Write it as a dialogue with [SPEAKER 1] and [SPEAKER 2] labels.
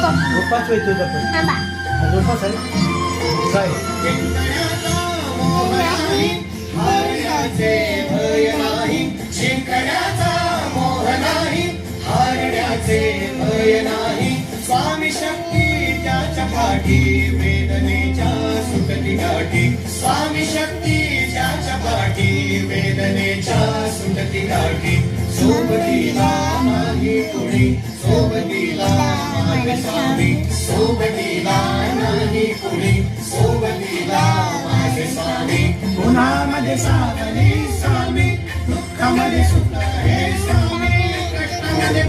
[SPEAKER 1] उपास होय तुझा पण आज उपास आहे काय
[SPEAKER 2] हारण्याचे भय नाही जिंकण्याचा मोह नाही हारण्याचे भय नाही स्वामी शक्ती त्याच्या पाठी वेदनेच्या सुटती गाठी स्वामी शक्ती त्याच्या पाठी वेदनेच्या सुटती गाठी सोबतीला नाही कोणी सोबतीला माझे स्वामी सोबतीला नाही कोणी सोबतीला माझे स्वामी गुणामध्ये सावली स्वामी दुःखामध्ये सुख हे स्वामी कष्टामध्ये